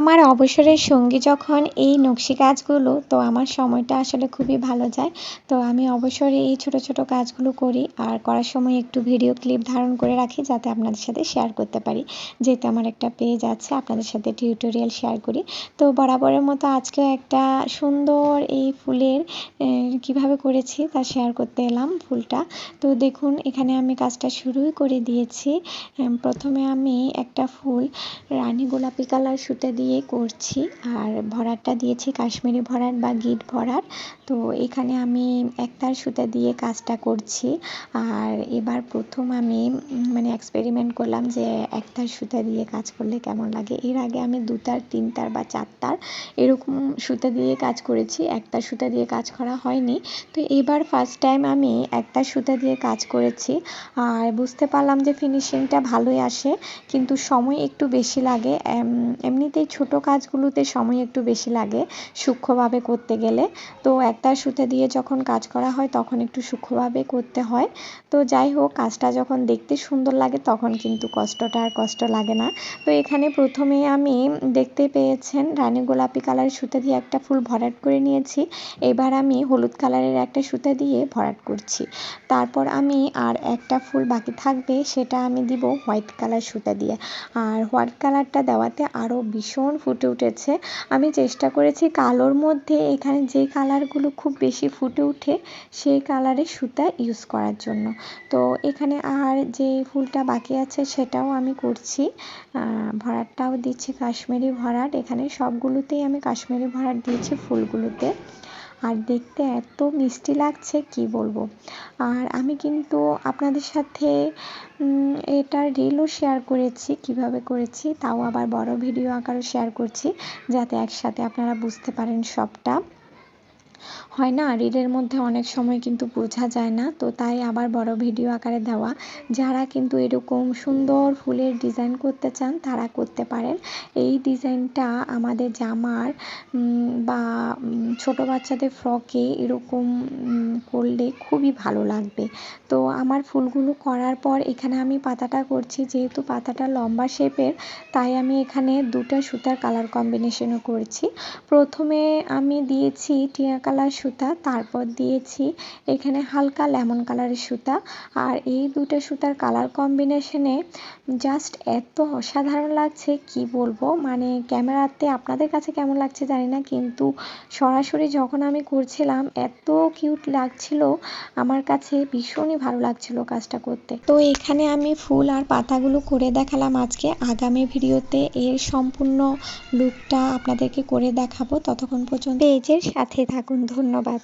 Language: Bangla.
আমার অবসরের সঙ্গী যখন এই নকশি কাজগুলো, তো আমার সময়টা আসলে খুবই ভালো যায়। তো আমি অবসরে এই ছোট ছোট কাজগুলো করি, আর করার সময় একটু ভিডিও ক্লিপ ধারণ করে রাখি যাতে আপনাদের সাথে শেয়ার করতে পারি। যেহেতু আমার একটা পেজ আছে, আপনাদের সাথে টিউটোরিয়াল শেয়ার করি। তো বরাবরের মতো আজকেও একটা সুন্দর এই ফুলের কিভাবে করেছি তা শেয়ার করতে এলাম ফুলটা। তো দেখুন, এখানে আমি কাজটা শুরুই করে দিয়েছি। প্রথমে আমি একটা ফুল রানী গোলাপি কালার সুতা দিয়ে করছি, আর ভরাটটা দিয়েছি কাশ্মীরি ভরাট বা গিট ভরাট। তো এখানে আমি একতার সুতা দিয়ে কাজটা করছি। আর এবার প্রথম আমি এক্সপেরিমেন্ট করলাম যে একতার সুতা দিয়ে কাজ করলে কেমন লাগে। এর আগে আমি 2 তার 3 তার বা 4 তার এরকম সুতা দিয়ে কাজ করেছি, একতার সুতা দিয়ে কাজ করা হয়নি। তো এবার ফার্স্ট টাইম আমি একতার সুতা দিয়ে কাজ করেছি, আর বুঝতে পারলাম যে ফিনিশিংটা ভালোই আসে, কিন্তু সময় একটু বেশি লাগে। এমনিতেই ছোট কাজগুলোতে সময় একটু বেশি লাগে সূক্ষ্মভাবে করতে গেলে। তো একতার সুতা দিয়ে যখন কাজ করা হয় তখন একটু সূক্ষ্মভাবে করতে হয়। তো যাই হোক, কাজটা যখন দেখতে সুন্দর লাগে তখন কিন্তু কষ্টটা আর কষ্ট লাগে না। তো এখানে প্রথমে আমি দেখতে পেয়েছেন রানী গোলাপি কালারের সুতা দিয়ে একটা ফুল ভরাট করে নিয়েছি। এবার আমি হলুদ কালারের একটা সুতা দিয়ে ভরাট করছি। তারপর আমি আর একটা ফুল বাকি থাকবে, সেটা আমি দিব হোয়াইট কালার সুতা দিয়ে। আর হোয়াইট কালারটা দেওয়াতে আরও ভীষণ ফুটে উঠেছে। আমি চেষ্টা করেছি কালোর মধ্যে এখানে যে কালারগুলো খুব বেশি ফুটে উঠে সেই কালারের সুতা ইউজ করার জন্য। তো এখানে আর যে ফুলটা বাকি আছে সেটাও আমি করছি, ভরাটটাও দিচ্ছি কাশ্মীরি ভরাট। এখানে সবগুলোতেই আমি কাশ্মীরি ভরাট দিয়েছি ফুলগুলোতে, আর দেখতে এত মিষ্টি লাগছে কি বলবো। আর আমি কিন্তু আপনাদের সাথে এটার রিলও শেয়ার করেছি, কিভাবে করেছি তাও আবার বড় ভিডিও আকারে শেয়ার করছি, যাতে একসাথে আপনারা বুঝতে পারেন সবটা। হয় না, রিলের মধ্যে অনেক সময় কিন্তু বোঝা যায় না, তো তাই আবার বড় ভিডিও আকারে দেওয়া। যারা কিন্তু এরকম সুন্দর ফুলের ডিজাইন করতে চান তারা করতে পারেন। এই ডিজাইনটা আমাদের জামার বা ছোট বাচ্চাদের ফ্রকে এরকম করলে খুবই ভালো লাগবে। তো আমার ফুলগুলো করার পর এখানে আমি পাতাটা করছি, যেহেতু পাতাটা লম্বা শেপের তাই আমি এখানে 2টা সুতার কালার কম্বিনেশনও করছি। প্রথমে আমি দিয়েছি টিয়া কালার সুতা, তারপর দিয়েছি এখানে হালকা লেমন কালারের সুতা। আর এই 2টা সুতার কালার কম্বিনেশনে জাস্ট এত অসাধারণ লাগছে কি বলবো। ক্যামেরাতে আপনাদের কাছে কেমন লাগছে জানি না, কিন্তু সরাসরি যখন আমি করছিলাম এত কিউট লাগছিল, আমার কাছে ভীষণই ভালো লাগছিল কাজটা করতে। তো এখানে আমি ফুল আর পাতাগুলো করে দেখালাম আজকে। আগামী ভিডিওতে এর সম্পূর্ণ লুকটা আপনাদেরকে করে দেখাবো। ততক্ষণ পর্যন্ত পেজের সাথে থাকুন। ধন্যবাদ।